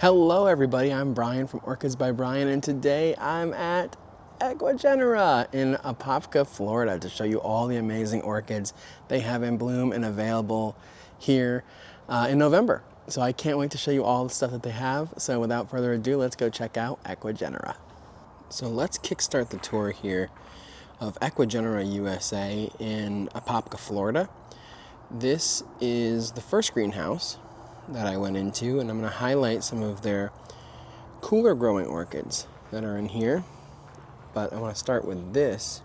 Hello everybody, I'm Bryan from Orchids by Bryan, and today I'm at Ecuagenera in Apopka, Florida to show you all the amazing orchids they have in bloom and available here in November. So I can't wait to show you all the stuff that they have. So without further ado, let's go check out Ecuagenera. So let's kickstart the tour here of Ecuagenera USA in Apopka, Florida. This is the first greenhouse that I went into, and I'm going to highlight some of their cooler growing orchids that are in here. But I want to start with this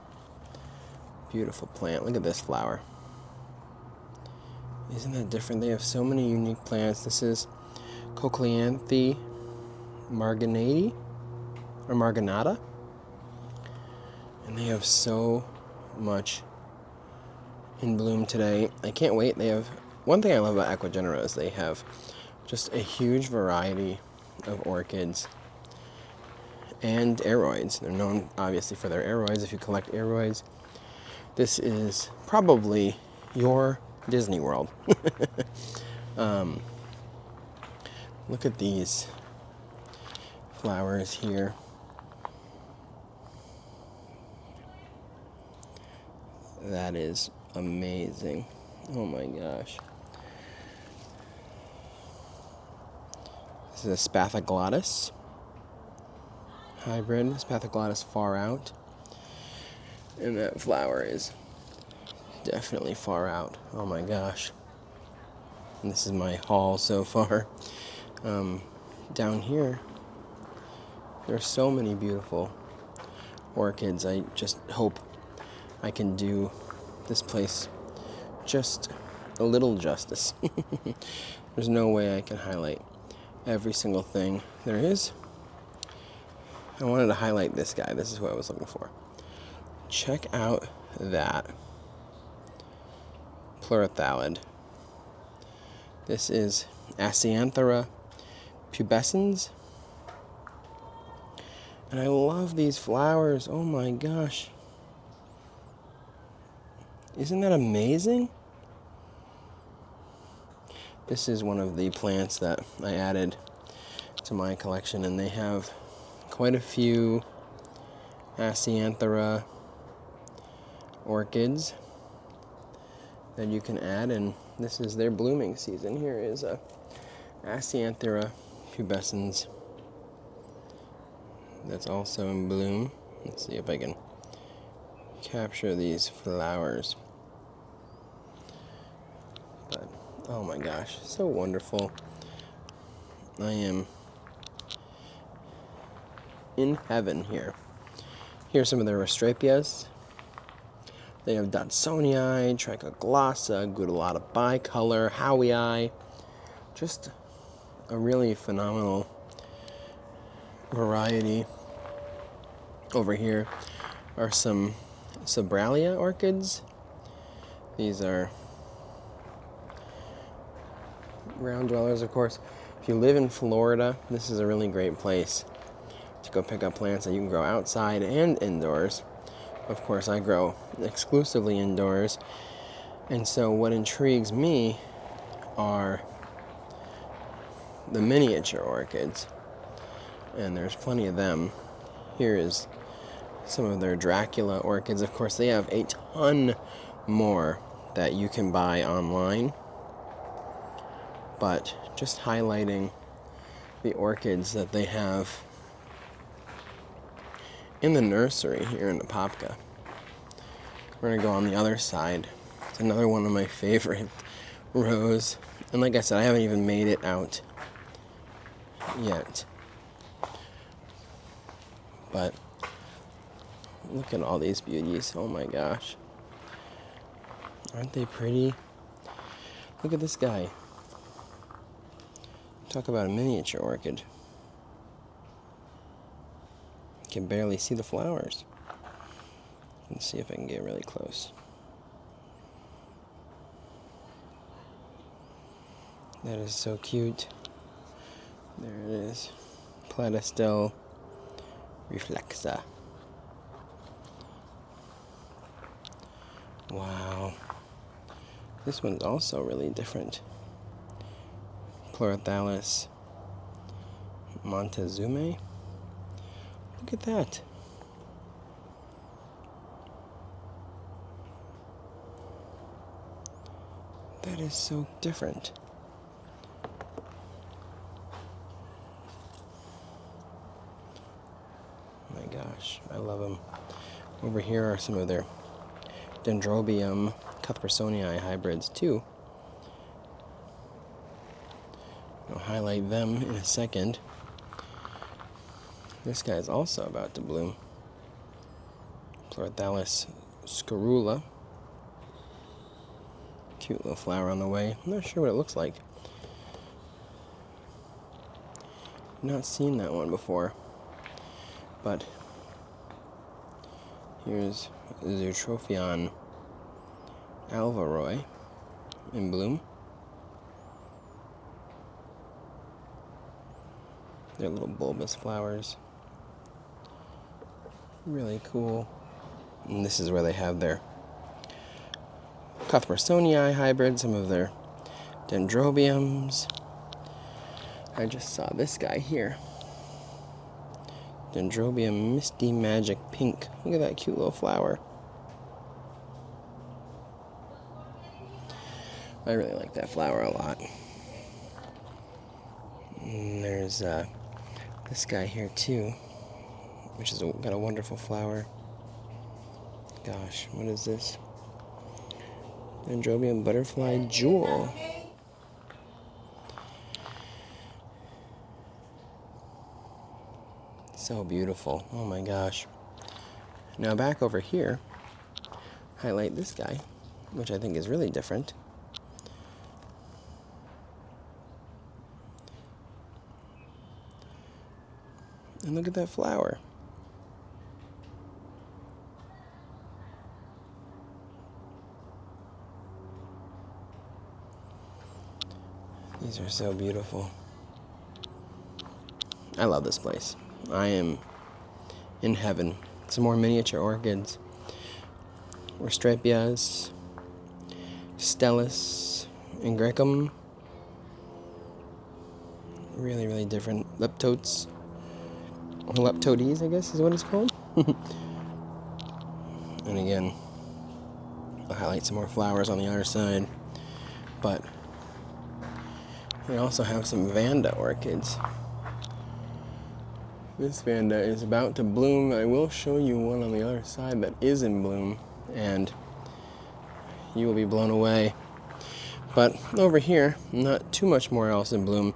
beautiful plant. Look at this flower. Isn't that different? They have so many unique plants. This is Cochleanthe marginata, or marginata, and they have so much in bloom today. I can't wait. They have, one thing I love about Ecuagenera is they have just a huge variety of orchids and aroids. They're known obviously for their aroids. If you collect aroids, this is probably your Disney World. Look at these flowers here. That is amazing. Oh my gosh. This is a Spathoglottis hybrid, Spathoglottis far out. And that flower is definitely far out. Oh my gosh. And this is my haul so far. Down here, there's so many beautiful orchids. I just hope I can do this place just a little justice. There's no way I can highlight every single thing there is. I wanted to highlight this guy. This is what I was looking for. Check out that Pleurothallis. This is Acyanthera pubescens. And I love these flowers. Oh my gosh. Isn't that amazing? This is one of the plants that I added to my collection, and they have quite a few Acyanthera orchids that you can add, and this is their blooming season. Here is a Acyanthera pubescens that's also in bloom. Let's see if I can capture these flowers. But oh my gosh, so wonderful. I am in heaven here. Here's some of their Rastrapias. They have Dodsonii, Trichoglossa, Gudulata bicolor, Howii. Just a really phenomenal variety. Over here are some Masdevallia orchids. These are ground dwellers, of course. If you live in Florida, this is a really great place to go pick up plants that you can grow outside and indoors. Of course, I grow exclusively indoors, and so what intrigues me are the miniature orchids, and there's plenty of them. Here is some of their Dracula orchids. Of course, they have a ton more that you can buy online, but just highlighting the orchids that they have in the nursery here in Apopka. We're gonna go on the other side. It's another one of my favorite rows, and like I said, I haven't even made it out yet, but look at all these beauties. Oh my gosh. Aren't they pretty? Look at this guy. Talk about a miniature orchid. You can barely see the flowers. Let's see if I can get really close. That is so cute. There it is. Platystellum reflexa. Wow. This one's also really different. Pleurothallis Montezuma. Look at that. That is so different. My gosh, I love them. Over here are some of their Dendrobium Cuthbertsonii hybrids too. I'll highlight them in a second. This guy is also about to bloom. Pleurothallis scarula. Cute little flower on the way. I'm not sure what it looks like. Not seen that one before. But here's Zootrophion alvaroi in bloom. They're little bulbous flowers. Really cool. And this is where they have their Cuthbertsonii hybrid, some of their Dendrobiums. I just saw this guy here. Dendrobium Misty Magic Pink. Look at that cute little flower. I really like that flower a lot. And there's this guy here too, which has got a wonderful flower. Gosh, what is this? Dendrobium Butterfly Jewel. So beautiful. Oh my gosh. Now back over here, highlight this guy, which I think is really different. And look at that flower. These are so beautiful. I love this place. I am in heaven. Some more miniature orchids. Restrepias, Stellis, and Grecum. Really, really different. Leptotes. Leptodes, I guess is what it's called. And again, I'll highlight some more flowers on the other side. But we also have some Vanda orchids. This Vanda is about to bloom. I will show you one on the other side that is in bloom, and you will be blown away. But over here, not too much more else in bloom,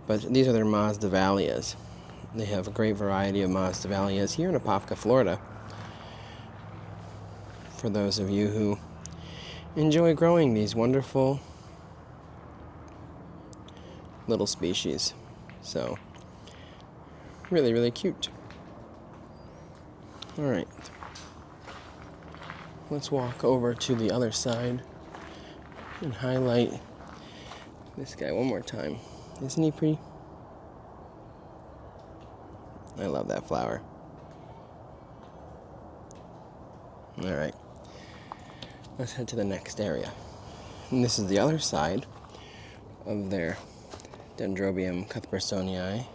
but these are their Masdevallias. They have a great variety of Masdevallias here in Apopka, Florida. For those of you who enjoy growing these wonderful little species. So, really, really cute. Alright. Let's walk over to the other side and highlight this guy one more time. Isn't he pretty? I love that flower. Alright. Let's head to the next area. And this is the other side of their Dendrobium Cuthbertsonii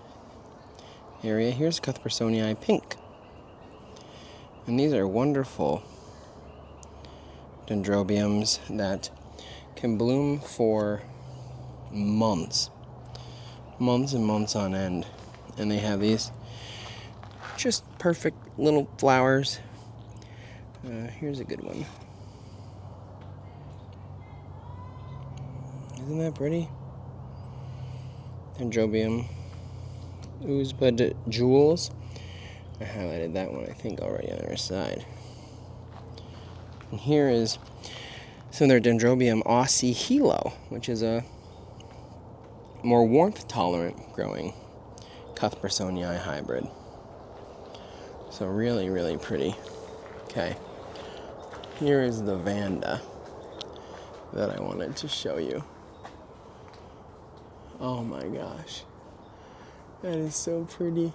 area. Here's Cuthbertsonii Pink. And these are wonderful Dendrobiums that can bloom for months. Months and months on end. And they have these just perfect little flowers. Here's a good one. Isn't that pretty? Dendrobium Oozebud Jewels. I highlighted that one, I think, already on the other side. And here is some of their Dendrobium Aussie Hilo, which is a more warmth-tolerant growing Cuthbertsonii hybrid. So really, really pretty. Okay, here is the Vanda that I wanted to show you. Oh my gosh, that is so pretty.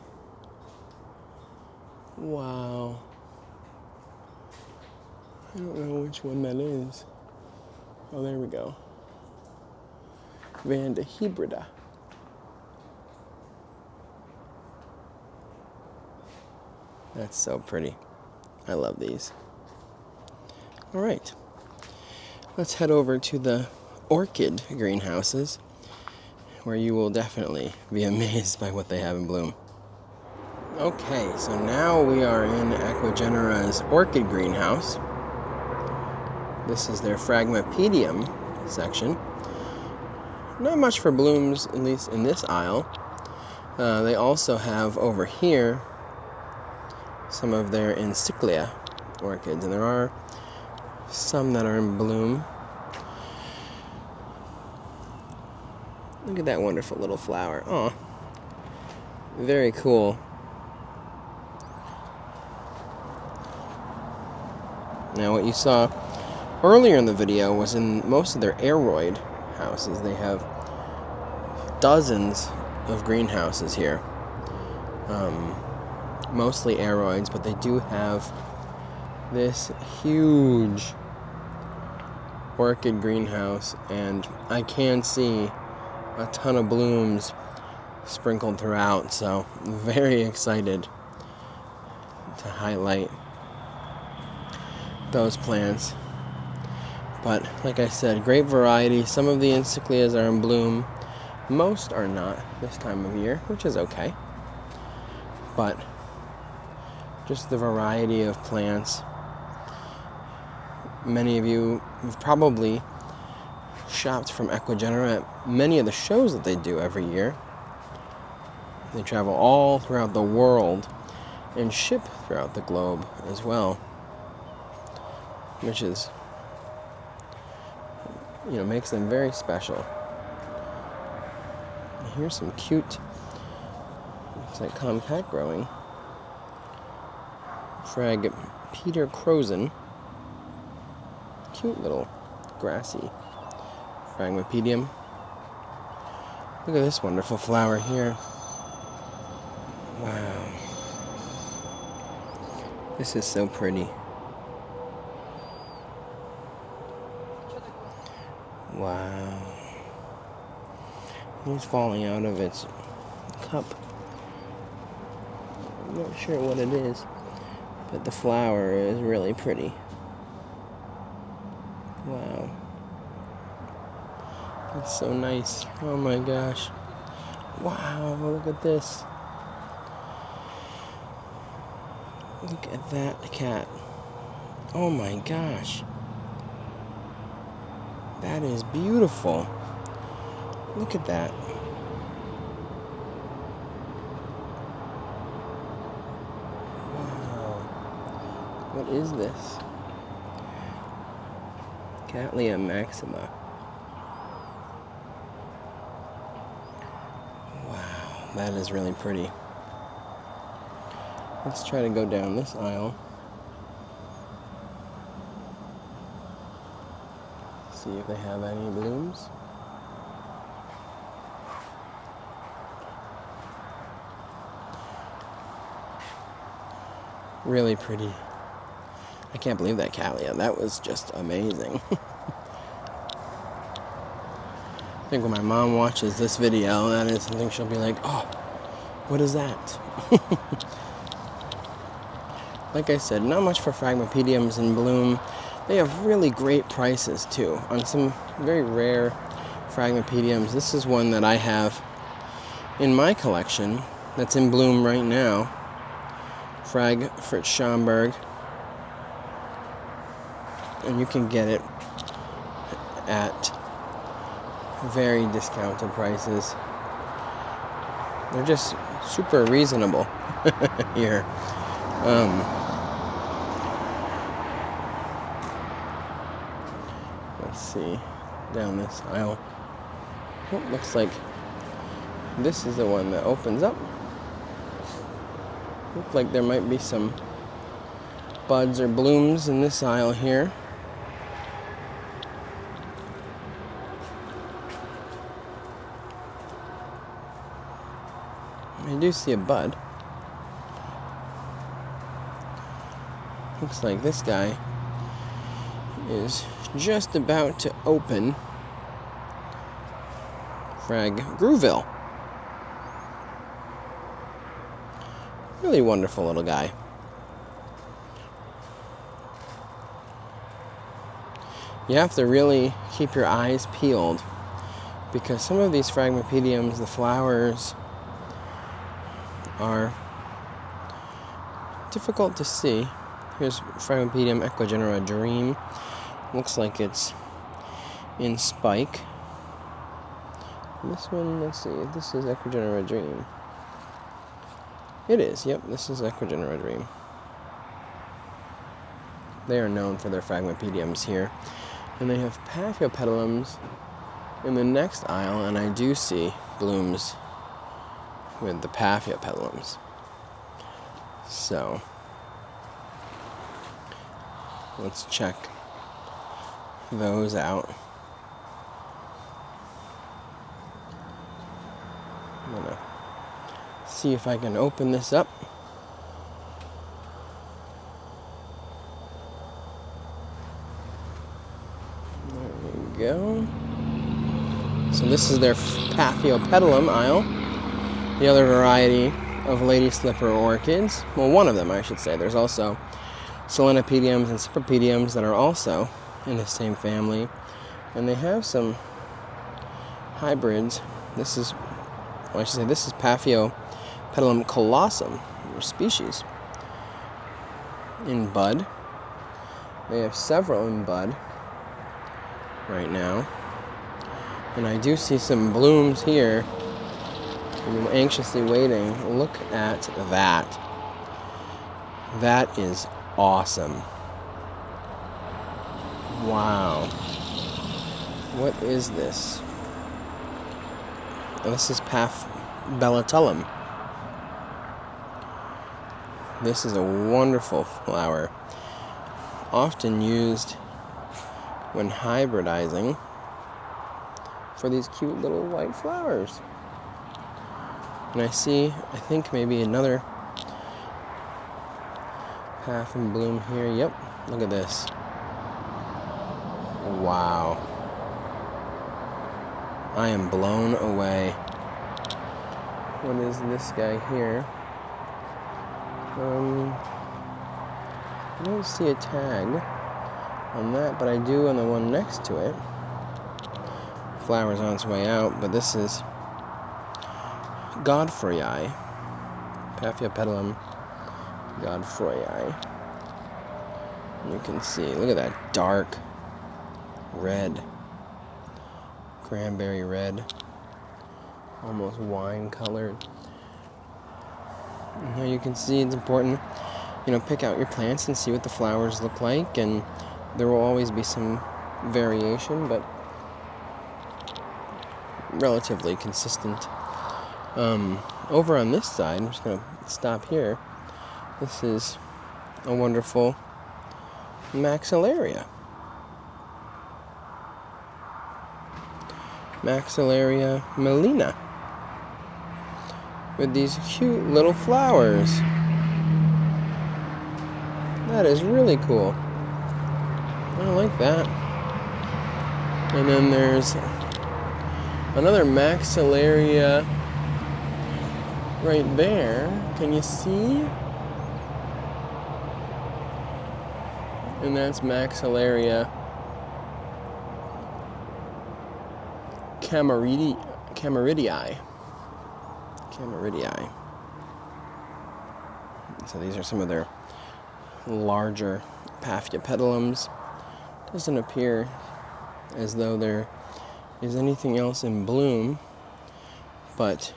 Wow. I don't know which one that is. Oh, there we go. Vanda hybrida. That's so pretty. I love these. All right, let's head over to the orchid greenhouses, where you will definitely be amazed by what they have in bloom. Okay, so now we are in Ecuagenera's orchid greenhouse. This is their Fragmapedium section. Not much for blooms, at least in this aisle. They also have over here some of their encyclia orchids, and there are some that are in bloom. Look at that wonderful little flower. Oh, very cool. Now what you saw earlier in the video was in most of their aroid houses. They have dozens of greenhouses here. Mostly aroids, but they do have this huge orchid greenhouse, and I can see a ton of blooms sprinkled throughout, so I'm very excited to highlight those plants. But like I said, great variety. Some of the encyclias are in bloom. Most are not this time of year, which is okay. But just the variety of plants. Many of you have probably shopped from Ecuagenera at many of the shows that they do every year. They travel all throughout the world and ship throughout the globe as well, which is, makes them very special. Here's some cute, looks like compact growing Fragmapedium. Cute little grassy Fragmipedium. Look at this wonderful flower here. Wow. This is so pretty. Wow. It's falling out of its cup. I'm not sure what it is, but the flower is really pretty. Wow. That's so nice. Oh my gosh. Wow, look at this. Look at that cat. Oh my gosh. That is beautiful. Look at that. Wow. What is this? Cattleya maxima. Wow, that is really pretty. Let's try to go down this aisle. See if they have any blooms. Really pretty. I can't believe that Cattleya. That was just amazing. I think when my mom watches this video, that is something she'll be like, oh, what is that? Like I said, not much for Fragmapediums in bloom. They have really great prices too on some very rare Fragmapediums. This is one that I have in my collection that's in bloom right now. Frag Fritz Schomburg. And you can get it at very discounted prices. They're just super reasonable here. Let's see, down this aisle. Oh, looks like this is the one that opens up. Looks like there might be some buds or blooms in this aisle here. I do see a bud. Looks like this guy is just about to open. Frag Grooville. Really wonderful little guy. You have to really keep your eyes peeled because some of these Fragmapediums, the flowers are difficult to see. Here's Fragmapedium Ecuagenera Dream. Looks like it's in spike. This one, let's see, this is Ecuagenera Dream. It is, yep, this is Ecuagenera Dream. They are known for their Fragmapediums here. And they have Paphiopedilums in the next aisle, and I do see blooms with the Paphiopedilums. So, let's check those out. I'm gonna see if I can open this up. There we go. So this is their Paphiopedilum aisle. The other variety of lady slipper orchids. Well, one of them, I should say. There's also Solenopediums and Cypripediums that are also in the same family. And they have some hybrids. This is Paphiopedilum colossum, or species, in bud. They have several in bud right now. And I do see some blooms here. I'm anxiously waiting. Look at that. That is awesome. Wow. What is this? Oh, this is Paphiopedilum. This is a wonderful flower, often used when hybridizing for these cute little white flowers. And I think maybe another half in bloom here. Yep, look at this. Wow. I am blown away. What is this guy here? I don't see a tag on that, but I do on the one next to it. Flower's on its way out, but this is Godfreyi. Paphiopedilum Godfreyi. You can see, look at that dark red, cranberry red, almost wine colored. Now you can see it's important, pick out your plants and see what the flowers look like, and there will always be some variation, but relatively consistent. Over on this side, I'm just going to stop here. This is a wonderful Maxillaria. Maxillaria melina. With these cute little flowers. That is really cool. I like that. And then there's another Maxillaria right there. Can you see? And that's Maxillaria Cameridii. So these are some of their larger Paphiopedilums. Doesn't appear as though there is anything else in bloom, but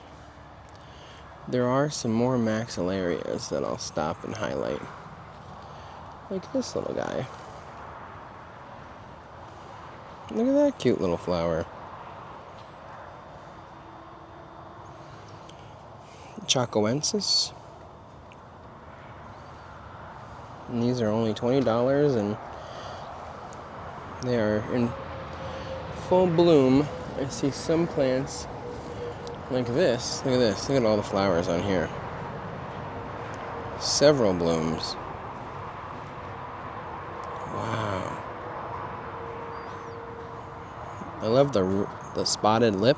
there are some more Maxillarias that I'll stop and highlight. Like this little guy. Look at that cute little flower. Chacoensis. And these are only $20, and they are in full bloom. I see some plants like this. Look at this. Look at all the flowers on here. Several blooms. Wow. I love the spotted lip.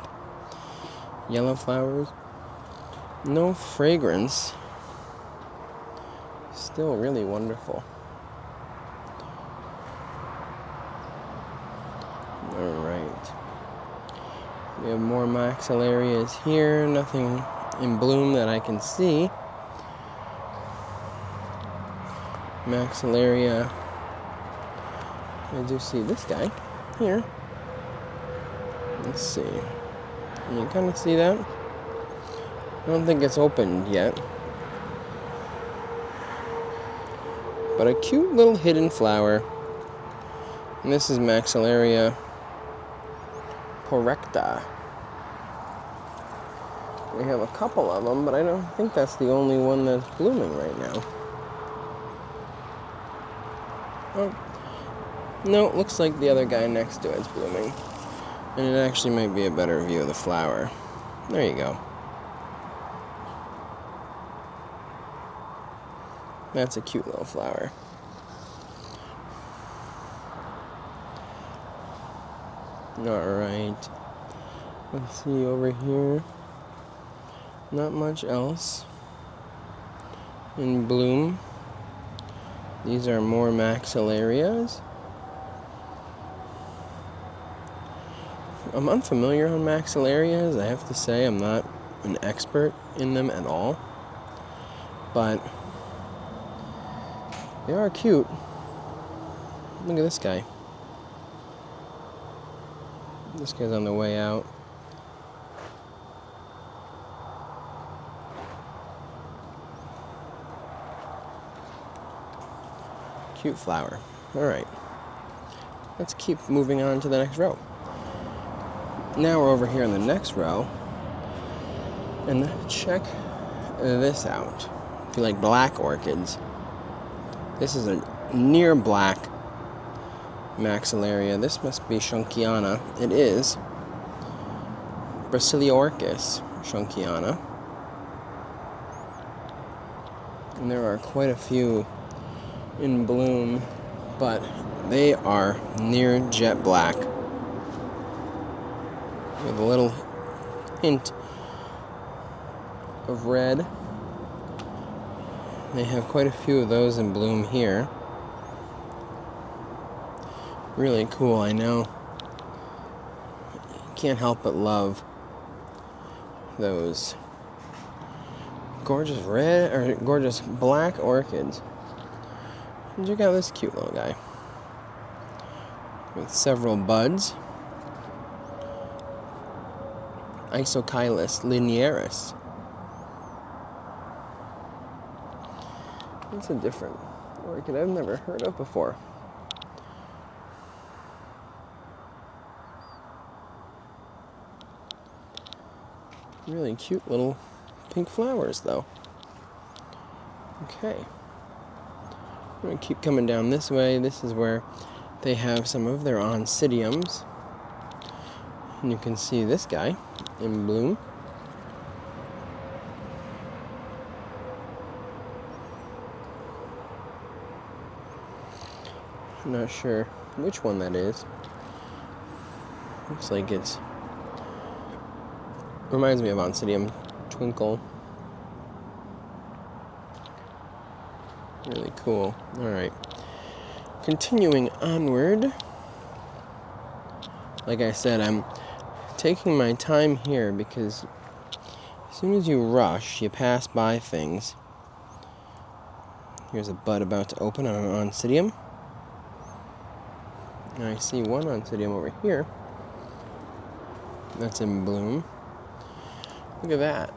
Yellow flowers. No fragrance. Still really wonderful. Alright. We have more maxillarias here. Nothing in bloom that I can see. Maxillaria. I do see this guy here. Let's see. Can you kind of see that? I don't think it's opened yet. But a cute little hidden flower. And this is Maxillaria porrecta. We have a couple of them, but I don't think that's the only one that's blooming right now. Oh, no, it looks like the other guy next to it's blooming. And it actually might be a better view of the flower. There you go. That's a cute little flower. Alright. Let's see over here. Not much else in bloom. These are more maxillarias. I'm unfamiliar on maxillarias. I have to say I'm not an expert in them at all. But they are cute. Look at this guy. This guy's on the way out. Cute flower. Alright. Let's keep moving on to the next row. Now we're over here in the next row. And check this out. If you like black orchids, this is a near black maxillaria. This must be Schunkiana. It is Brasiliorchis Schunkiana. And there are quite a few in bloom, but they are near jet black with a little hint of red. They have quite a few of those in bloom here. Really cool, I know. Can't help but love those gorgeous red or gorgeous black orchids. And check out this cute little guy with several buds. Isocylus linearis. It's a different orchid I've never heard of before. Really cute little pink flowers, though. Okay. I'm going to keep coming down this way. This is where they have some of their oncidiums. And you can see this guy in bloom. I'm not sure which one that is. Looks like it's... reminds me of Oncidium Twinkle. Really cool. Alright. Continuing onward. Like I said, I'm taking my time here because as soon as you rush, you pass by things. Here's a bud about to open on an Oncidium. And I see one Oncidium over here that's in bloom. Look at that.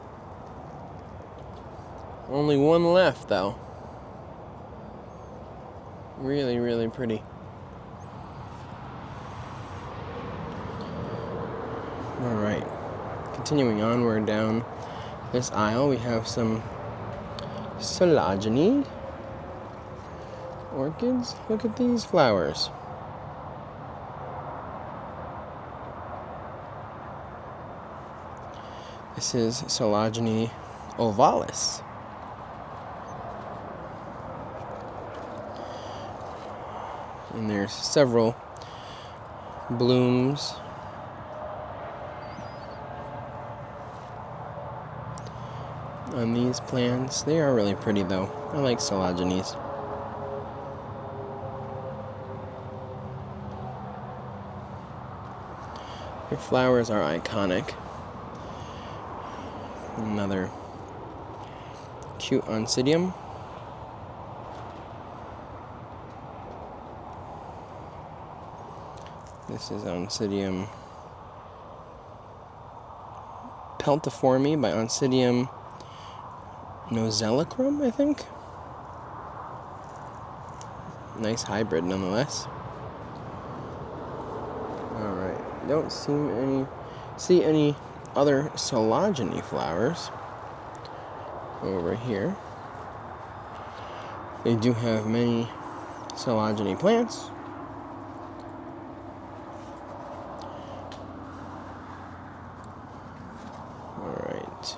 Only one left, though. Really, really pretty. Alright. Continuing onward down this aisle, we have some Sologeny orchids. Look at these flowers. This is Sologeny ovalis. And there's several blooms on these plants. They are really pretty, though. I like Sologenes. The flowers are iconic. Another cute oncidium. This is Oncidium peltiforme by Oncidium nozelicrum, I think. Nice hybrid nonetheless. Alright, don't see any other sologeny flowers over here. They do have many sologeny plants. Alright,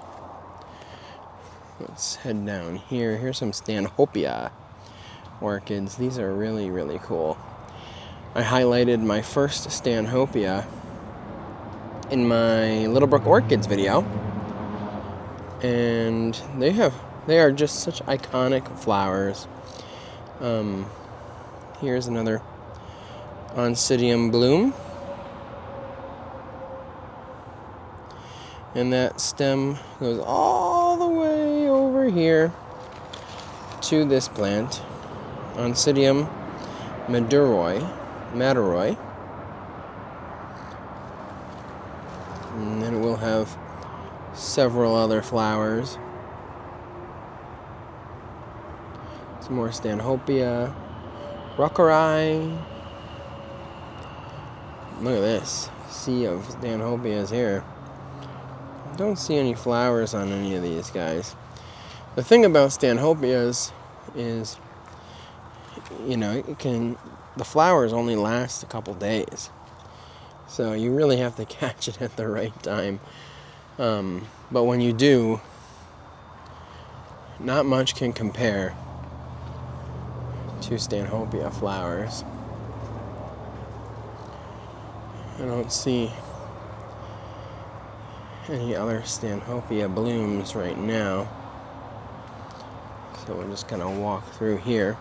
let's head down here. Here's some Stanhopeia orchids. These are really, really cool. I highlighted my first Stanhopeia in my Little Brook Orchids video, and they are just such iconic flowers. Here's another Oncidium bloom, and that stem goes all the way over here to this plant, Oncidium maduroi. And then we'll have several other flowers. Some more Stanhopeia, Rockeri. Look at this sea of Stanhopeias here. Don't see any flowers on any of these guys. The thing about Stanhopeias is, you know, the flowers only last a couple days. So you really have to catch it at the right time. But when you do, not much can compare to Stanhopeia flowers. I don't see any other Stanhopeia blooms right now. So we'll just kind of walk through here.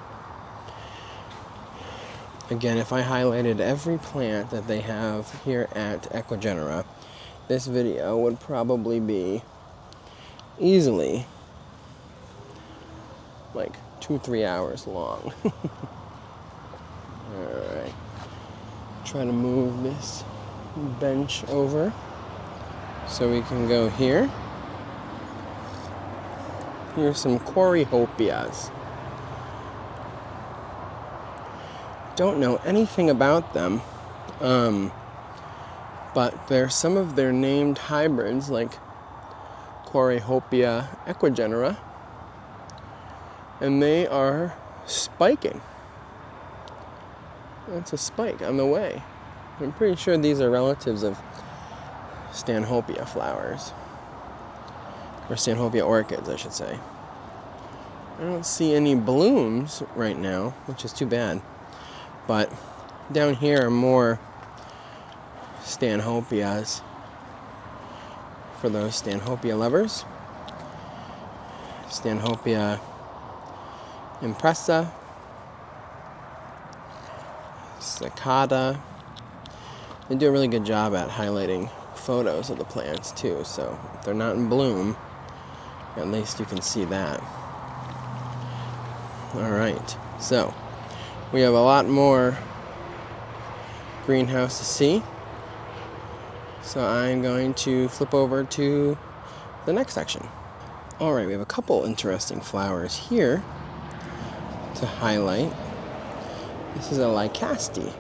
Again, if I highlighted every plant that they have here at Ecuagenera, this video would probably be easily like 2-3 hours long. Alright. Try to move this bench over so we can go here. Here's some Coryhopias. Don't know anything about them, but some of their named hybrids, like Coryhopia ecuagenera, and they are spiking. That's a spike on the way. I'm pretty sure these are relatives of Stanhopeia flowers, or Stanhopeia orchids, I should say. I don't see any blooms right now, which is too bad. But down here are more Stanhopeias for those Stanhopeia lovers. Stanhopeia impressa, Cicada. They do a really good job at highlighting photos of the plants too, so if they're not in bloom, at least you can see that. Alright, so we have a lot more greenhouse to see. So I'm going to flip over to the next section. Alright, we have a couple interesting flowers here to highlight. This is a Lycaste.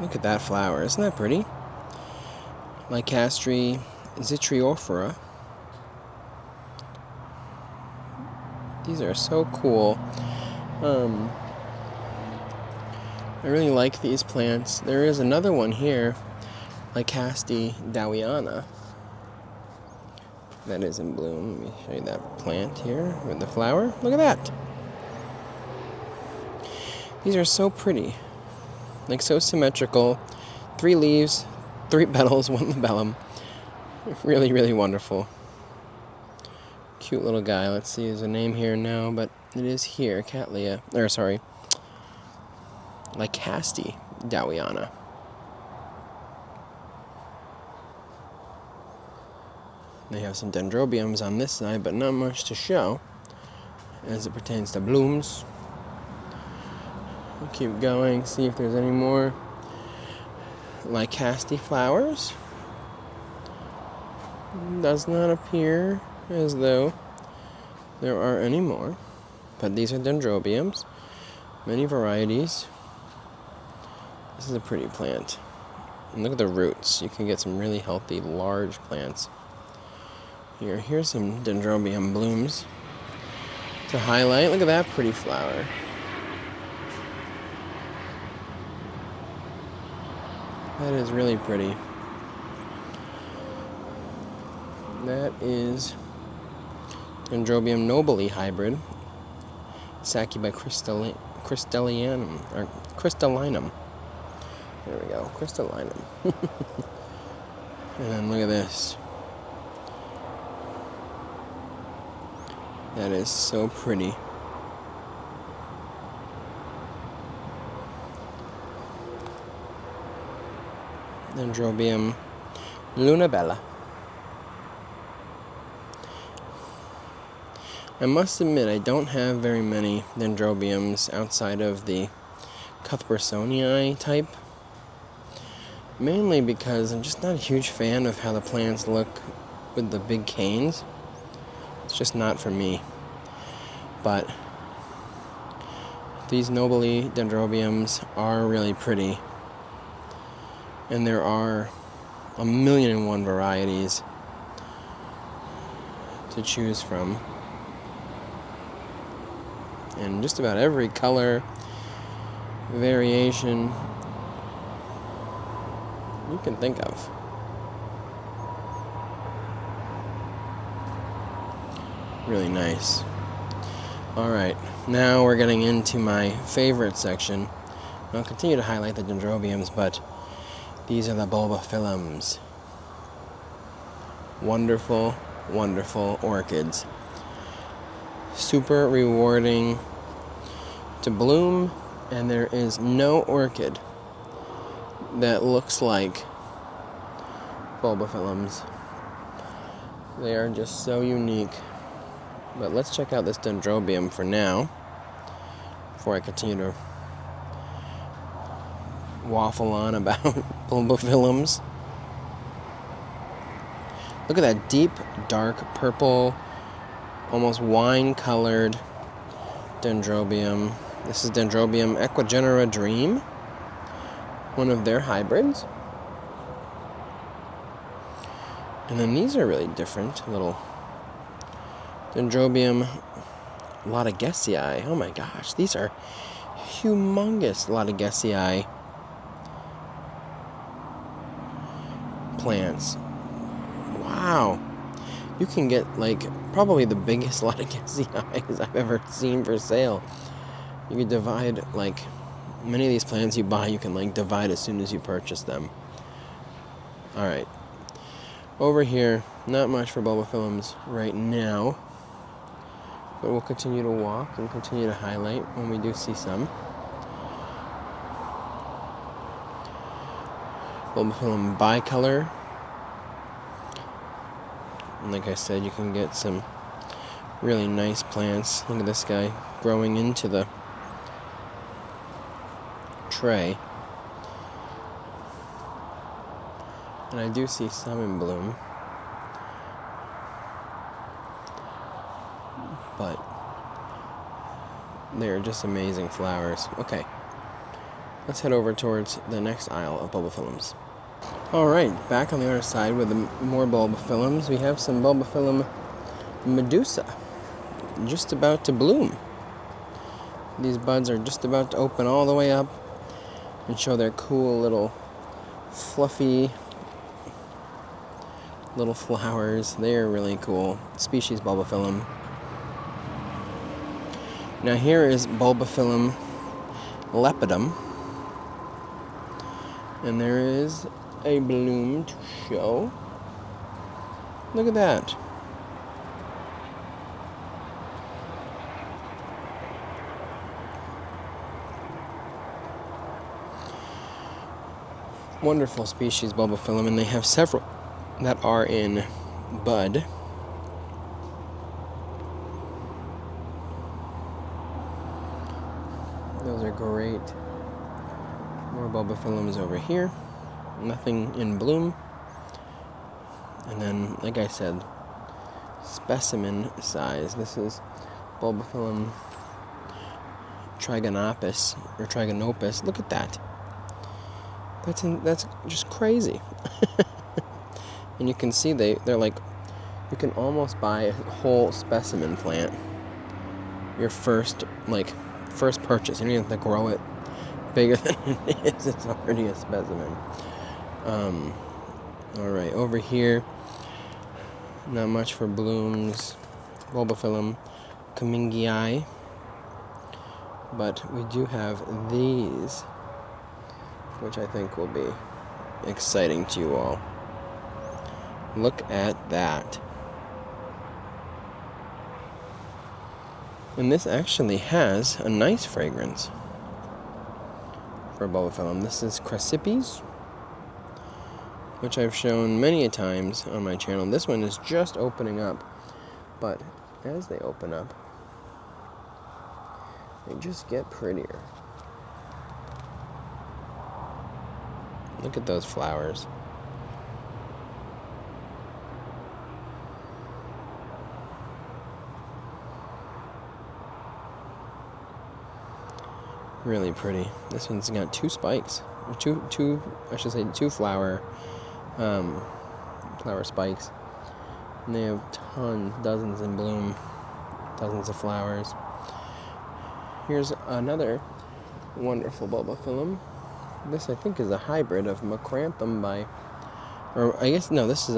Look at that flower, isn't that pretty? Lycaste zytriophora. These are so cool. I really like these plants. There is another one here, Lycaste dowiana, that is in bloom. Let me show you that plant here with the flower. Look at that. These are so pretty, like so symmetrical. 3 leaves, 3 petals, 1 labellum. Really, really wonderful. Cute little guy. Let's see, there's a name here now, but it is here, Cattleya, or sorry, Lycaste dowiana. They have some Dendrobiums on this side, but not much to show as it pertains to blooms. We'll keep going, see if there's any more Lycaste flowers. Does not appear as though there are any more, but these are Dendrobiums, many varieties. This is a pretty plant. And look at the roots. You can get some really healthy, large plants. Here's some Dendrobium blooms to highlight. Look at that pretty flower. That is really pretty. That is Dendrobium nobile hybrid, Sacubi crystallinum, or crystallinum. There we go, crystallinum. And then look at this. That is so pretty. Dendrobium lunabella. I must admit, I don't have very many Dendrobiums outside of the Cuthbertsonii type. Mainly because I'm just not a huge fan of how the plants look with the big canes. It's just not for me. But these nobile Dendrobiums are really pretty. And there are 1,000,001 varieties to choose from. And just about every color, variation you can think of. Really nice. Alright, now we're getting into my favorite section. I'll continue to highlight the Dendrobiums, but these are the Bulbophyllums. Wonderful, wonderful orchids. Super rewarding to bloom, and there is no orchid that looks like Bulbophyllums. They are just so unique. But let's check out this Dendrobium for now, before I continue to waffle on about Bulbophyllums. Look at that deep, dark purple, almost wine-colored Dendrobium. This is Dendrobium Ecuagenera Dream, one of their hybrids. And then these are really different, little Dendrobium Lycaste. Oh my gosh, these are humongous Lycaste plants. Wow. You can get like probably the biggest Lycaste I've ever seen for sale. You can divide like many of these plants you buy, you can like divide as soon as you purchase them. Alright. Over here, not much for Bulbophyllums right now. But we'll continue to walk and continue to highlight when we do see some. Bulbophyllum bicolor. And like I said, you can get some really nice plants. Look at this guy growing into the tray. And I do see some in bloom. But they're just amazing flowers. Okay, let's head over towards the next aisle of Bulbophyllums. Alright, back on the other side with more Bulbophyllums, we have some Bulbophyllum medusa, just about to bloom. These buds are just about to open all the way up and show their cool little fluffy little flowers. They are really cool. Species Bulbophyllum. Now here is Bulbophyllum lepidum, and there is a bloom to show. Look at that. wonderful species, Bulbophyllum, and they have several that are in bud. Those are great. More Bulbophyllums over here. Nothing in bloom. And then, like I said, specimen size. This is Bulbophyllum trigonopus or trigonopus. Look at that. That's just crazy. And you can see they're like, you can almost buy a whole specimen plant. Your first purchase. You don't even have to grow it bigger than it is. It's already a specimen. Alright, over here, not much for blooms. Bulbophyllum Cummingii. But we do have these, which I think will be exciting to you all. Look at that. And this actually has a nice fragrance for Bulbophyllum. This is Crassipes, which I've shown many a times on my channel. This one is just opening up, but as they open up, they just get prettier. Look at those flowers. Really pretty. This one's got two spikes, or two flower spikes, and they have dozens in bloom, dozens of flowers. Here's another wonderful Bulbophyllum. This I think is a hybrid of Macranthum this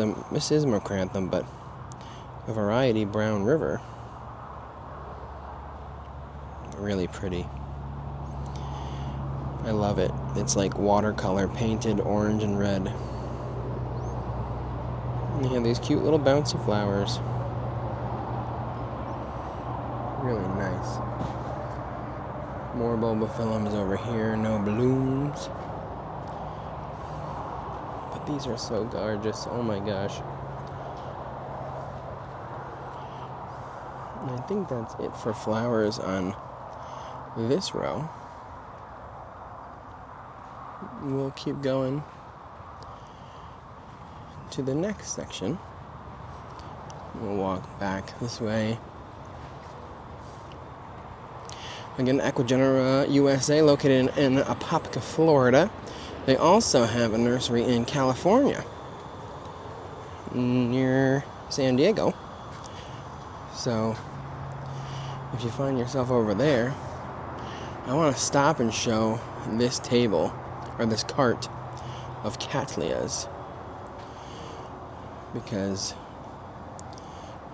is Macranthum, but a variety Brown River. Really pretty. I love it. It's like watercolor painted orange and red. And they have these cute little bouncy flowers. Really nice. More Bulbophyllums over here, no blooms. But these are so gorgeous, oh my gosh. And I think that's it for flowers on this row. We'll keep going to the next section. We'll walk back this way. Again, Ecuagenera USA, located in Apopka, Florida. They also have a nursery in California, near San Diego. So, if you find yourself over there, I want to stop and show this table, or this cart, of Cattleyas, because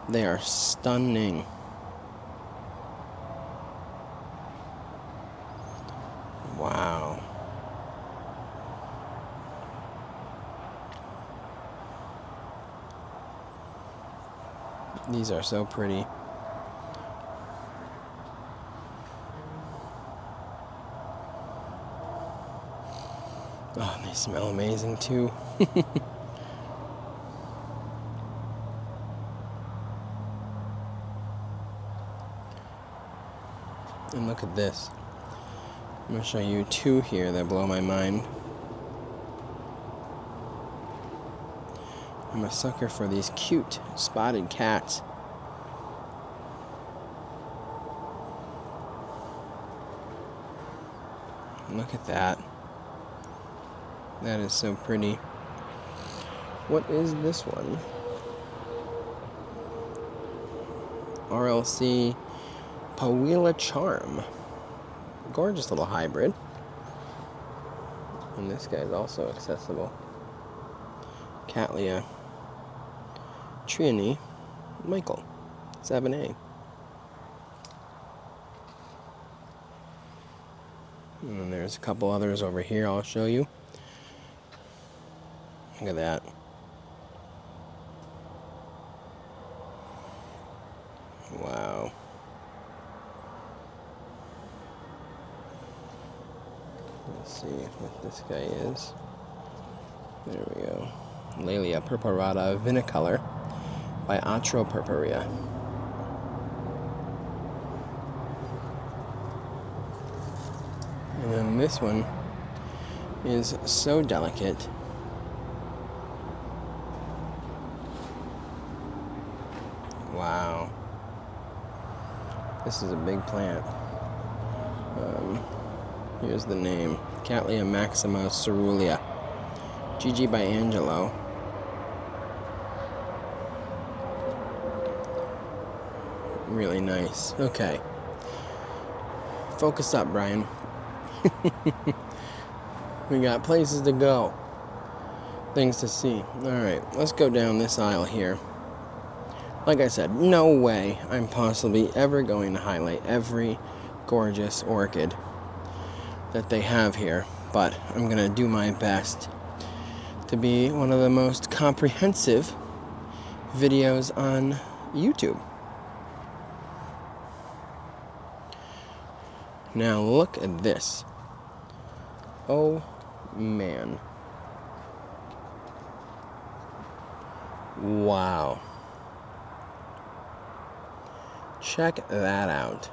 they are stunning. Wow. These are so pretty. Oh, they smell amazing too. And look at this. I'm going to show you two here that blow my mind. I'm a sucker for these cute spotted cats. Look at that. That is so pretty. What is this one? RLC Pawila Charm. Gorgeous little hybrid. And this guy is also accessible. Cattleya Triani Michael 7A. And then there's a couple others over here I'll show you. Look at that. Wow. Let's see what this guy is. There we go. Laelia purpurata vinicolor by Purpurea. And then this one is so delicate. Wow. This is a big plant. Here's the name. Cattleya maxima cerulea. Gigi by Angelo. Really nice. Okay. Focus up, Bryan. We got places to go. Things to see. Alright, let's go down this aisle here. Like I said, no way I'm possibly ever going to highlight every gorgeous orchid that they have here, but I'm going to do my best to be one of the most comprehensive videos on YouTube. Now look at this. Oh man. Wow. Check that out.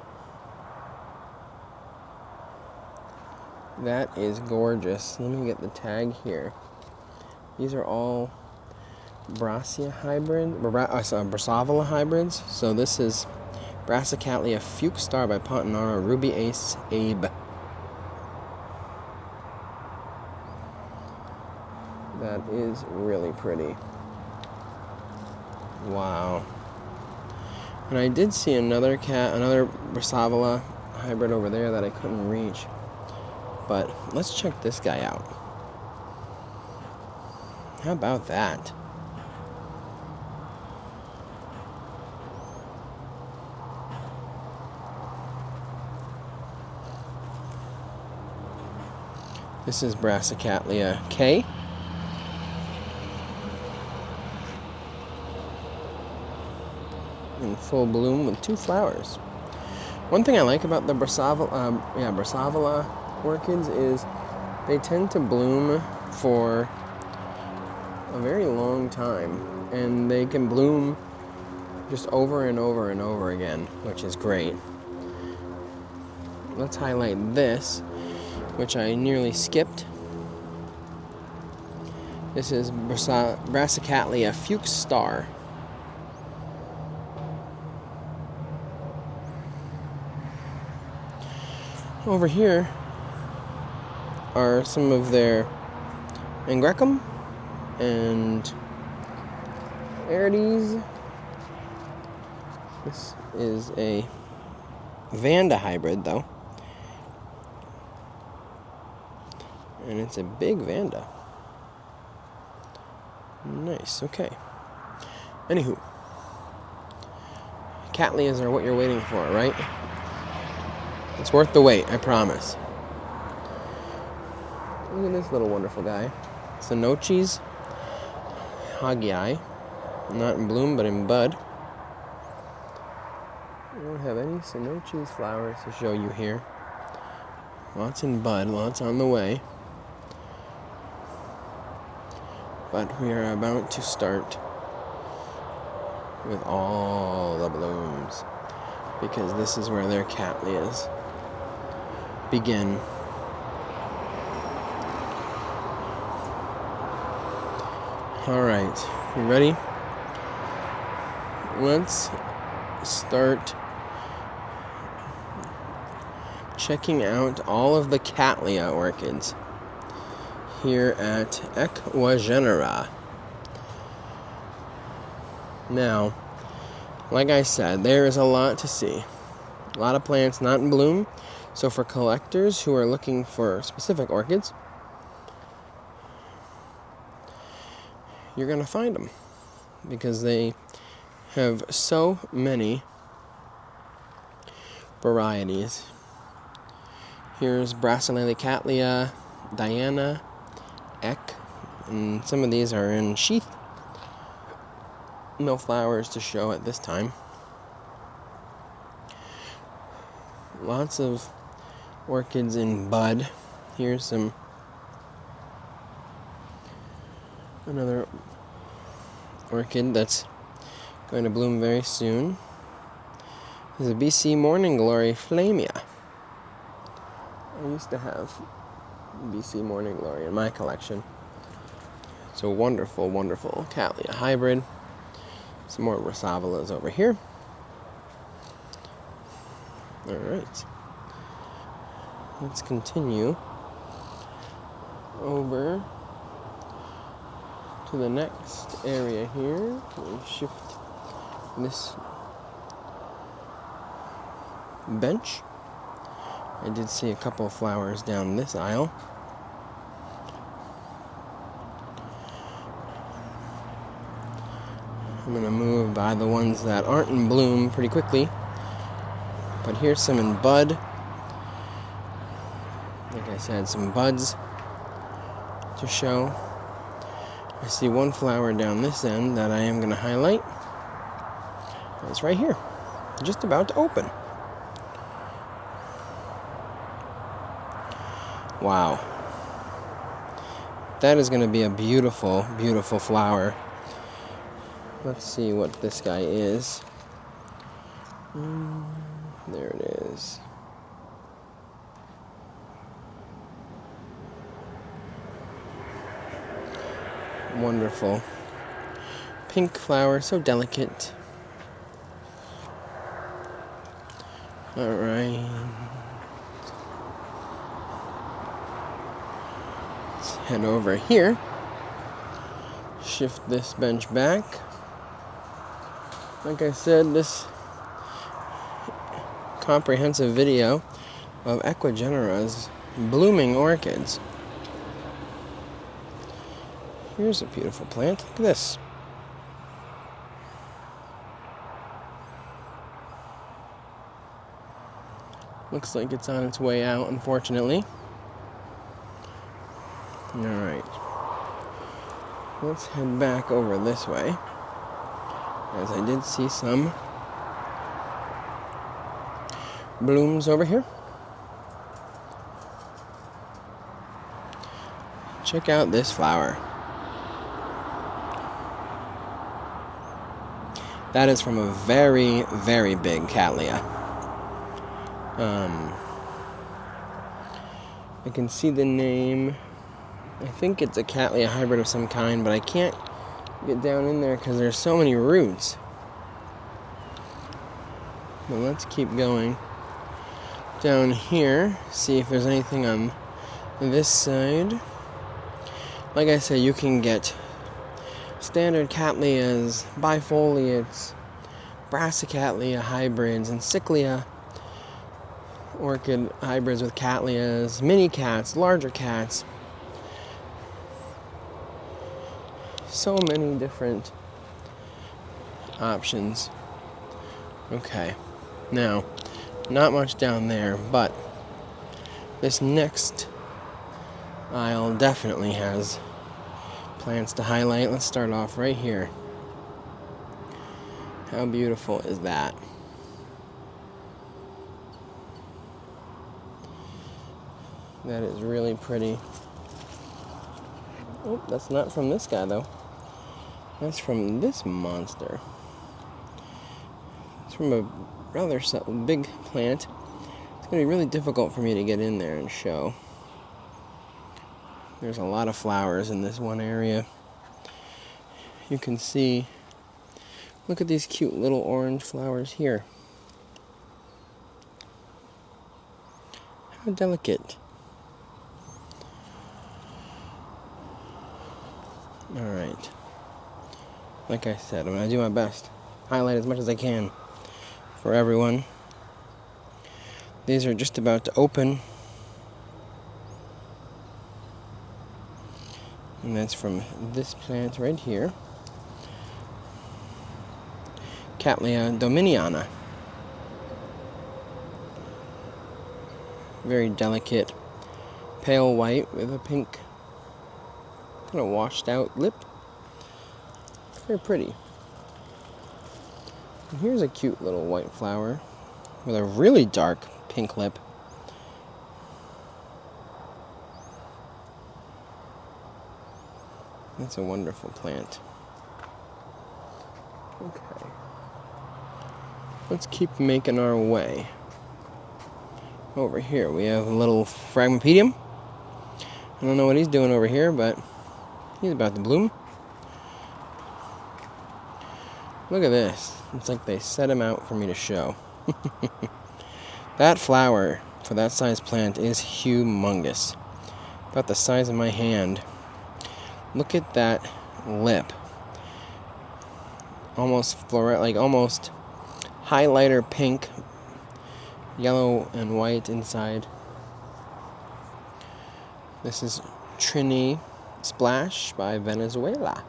That is gorgeous. Let me get the tag here. These are all Brassica hybrids. So this is Brassicatlia Fuchs Star by Pontinara, Ruby Ace Abe. That is really pretty. Wow. And I did see another Brassavola hybrid over there that I couldn't reach. But let's check this guy out. How about that? This is Brassicatlia K. In full bloom with 2 flowers. One thing I like about the Brassavola orchids is they tend to bloom for a very long time, and they can bloom just over and over and over again, which is great. Let's highlight this, which I nearly skipped. This is Brassicatlia Fuchs Star. Over here are some of their Angrecum and Aroids. This is a Vanda hybrid, though. And it's a big Vanda. Nice, okay. Anywho, Cattleyas are what you're waiting for, right? It's worth the wait, I promise. Look at this little wonderful guy. Sonochis Hagii. Not in bloom, but in bud. I don't have any Sonochis flowers to show you here. Lots in bud, lots on the way. But we are about to start with all the blooms, because this is where their Cattleyas begin. Alright, you ready? Let's start checking out all of the Cattleya orchids here at Ecuagenera. Now, like I said, there is a lot to see. A lot of plants not in bloom. So for collectors who are looking for specific orchids, you're going to find them, because they have so many varieties. Here's Brassicatlia Diana, Eck, and some of these are in sheath. No flowers to show at this time. Lots of orchids in bud. Here's some Another orchid that's going to bloom very soon is a BC Morning Glory Flamea. I used to have BC Morning Glory in my collection. It's a wonderful, wonderful Cattleya hybrid. Some more Masdevallias over here. Alright. Let's continue over to the next area here. We shift this bench. I did see a couple of flowers down this aisle. I'm going to move by the ones that aren't in bloom pretty quickly. But here's some in bud. Like I said, some buds to show. I see one flower down this end that I am going to highlight. It's right here, just about to open. Wow. That is going to be a beautiful, beautiful flower. Let's see what this guy is. There it is. Wonderful. Pink flower, so delicate. Alright. Let's head over here. Shift this bench back. Like I said, this comprehensive video of Ecuagenera's blooming orchids. Here's a beautiful plant. Look at this. Looks like it's on its way out, unfortunately. Alright. Let's head back over this way, as I did see some blooms over here. Check out this flower. That is from a very, very big Cattleya. I can see the name. I think it's a Cattleya hybrid of some kind, but I can't get down in there because there's so many roots. But let's keep going down here, see if there's anything on this side. Like I said, you can get standard Cattleyas, bifoliates, brassicatleya hybrids, and cyclea orchid hybrids with Cattleyas, mini cats, larger cats. So many different options. Okay, now, not much down there, but this next aisle definitely has plants to highlight. Let's start off right here. How beautiful is that? That is really pretty. Oh, that's not from this guy though. That's from this monster. It's from a rather big plant. It's going to be really difficult for me to get in there and show. There's a lot of flowers in this one area. You can see, look at these cute little orange flowers here. How delicate. Alright. Like I said, I'm going to do my best. Highlight as much as I can for everyone. These are just about to open. And that's from this plant right here. Cattleya dominiana. Very delicate, pale white with a pink, kind of washed out lip. Very pretty. And here's a cute little white flower with a really dark pink lip. That's a wonderful plant. Okay. Let's keep making our way. Over here we have a little Fragmapedium. I don't know what he's doing over here, but he's about to bloom. Look at this. It's like they set him out for me to show. That flower for that size plant is humongous. About the size of my hand. Look at that lip. Almost almost highlighter pink, yellow and white inside. This is Trini Splash by Venezuela.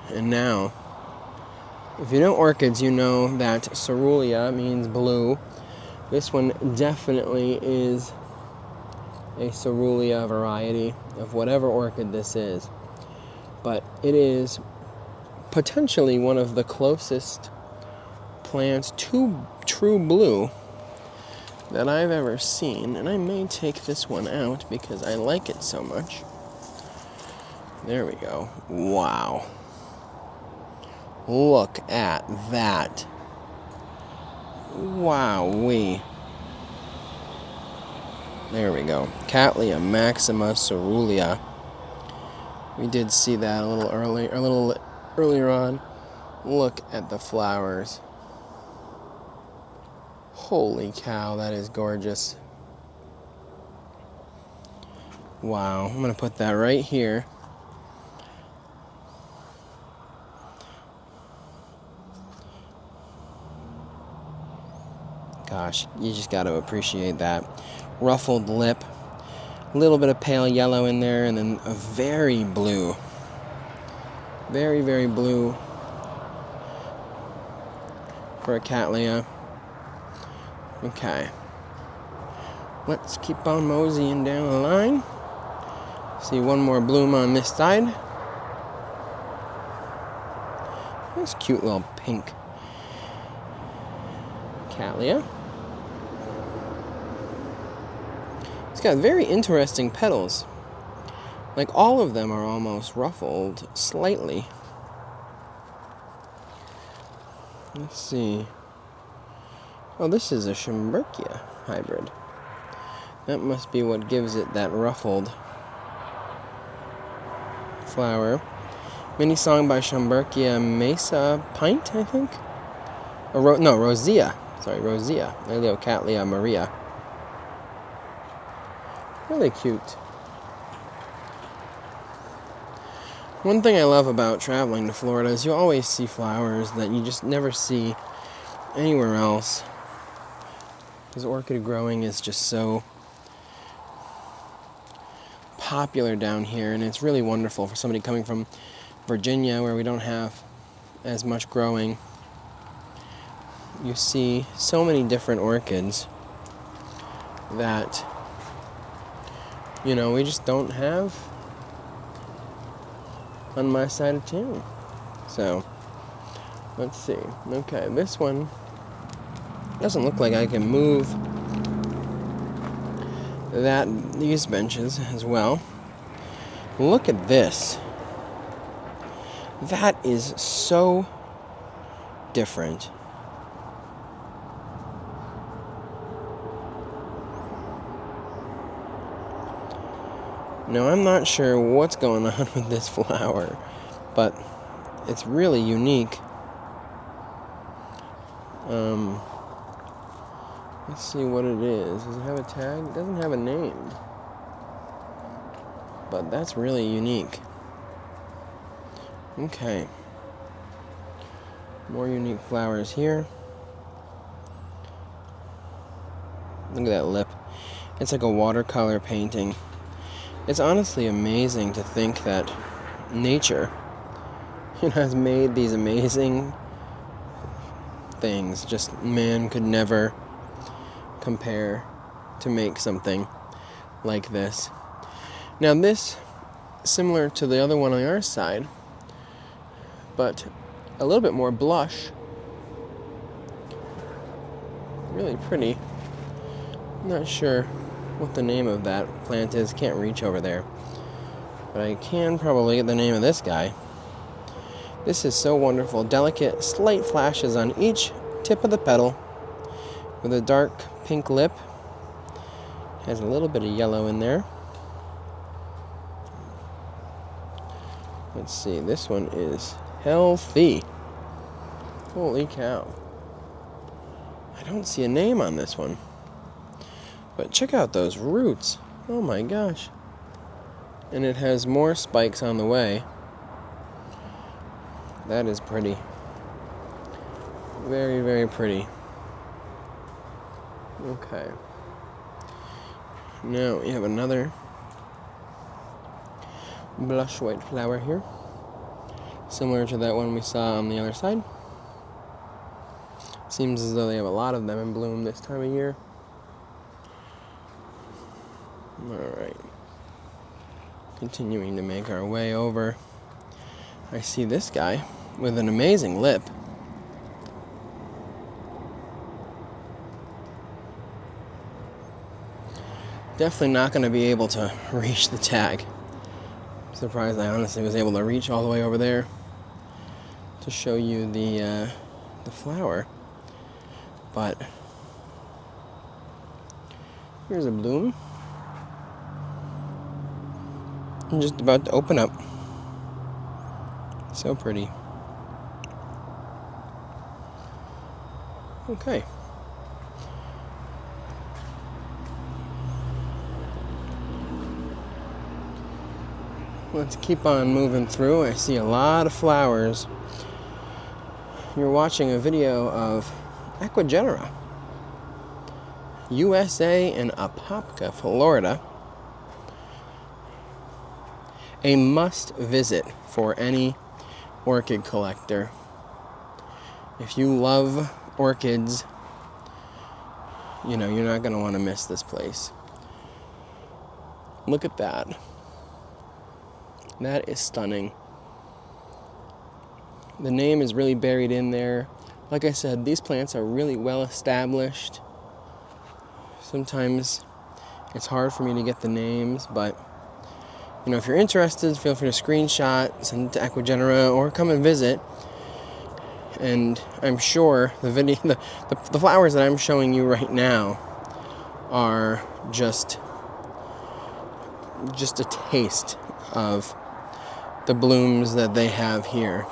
And now, if you know orchids, you know that cerulean means blue. This one definitely is a cerulean variety of whatever orchid this is. But it is potentially one of the closest plants to true blue that I've ever seen. And I may take this one out because I like it so much. There we go. Wow. Look at that. Wowee. There we go. Cattleya maxima cerulea. We did see that a little earlier on. Look at the flowers. Holy cow, that is gorgeous. Wow, I'm going to put that right here. Gosh, you just got to appreciate that. Ruffled lip, a little bit of pale yellow in there, and then a very blue. Very, very blue for a Cattleya. Okay. Let's keep on moseying down the line. See one more bloom on this side. This cute little pink Cattleya. It's got very interesting petals. Like all of them are almost ruffled slightly. Let's see. Oh, this is a Schomburgkia hybrid. That must be what gives it that ruffled flower. Mini song by Schomburgkia Mesa Pint, I think? Or Rosea. Sorry, Rosea. Cattleya Maria. Really cute. One thing I love about traveling to Florida is you always see flowers that you just never see anywhere else. Because orchid growing is just so popular down here, and it's really wonderful for somebody coming from Virginia where we don't have as much growing. You see so many different orchids that, you know, we just don't have on my side of town. So, let's see. Okay, this one doesn't look like I can move these benches as well. Look at this. That is so different. Now, I'm not sure what's going on with this flower, but it's really unique. Let's see what it is. Does it have a tag? It doesn't have a name. But that's really unique. Okay. More unique flowers here. Look at that lip. It's like a watercolor painting. It's honestly amazing to think that nature, has made these amazing things. Just man could never compare to make something like this. Now this, similar to the other one on our side, but a little bit more blush. Really pretty. Not sure what the name of that plant is. Can't reach over there. But I can probably get the name of this guy. This is so wonderful. Delicate, slight flashes on each tip of the petal with a dark pink lip. Has a little bit of yellow in there. Let's see, this one is healthy. Holy cow. I don't see a name on this one. But check out those roots. Oh my gosh. And it has more spikes on the way. That is pretty. Very, very pretty. Okay. Now we have another blush white flower here. Similar to that one we saw on the other side. Seems as though they have a lot of them in bloom this time of year. Alright. Continuing to make our way over. I see this guy with an amazing lip. Definitely not going to be able to reach the tag. I'm surprised I honestly was able to reach all the way over there to show you the flower. But here's a bloom. I'm just about to open up. So pretty. Okay. Let's keep on moving through. I see a lot of flowers. You're watching a video of Ecuagenera USA in Apopka, Florida. A must visit for any orchid collector. If you love orchids, you know, you're not going to want to miss this place. Look at that. That is stunning. The name is really buried in there. Like I said, these plants are really well established. Sometimes it's hard for me to get the names, but you know, if you're interested, feel free to screenshot, send it to Ecuagenera, or come and visit. And I'm sure the flowers that I'm showing you right now are just a taste of the blooms that they have here.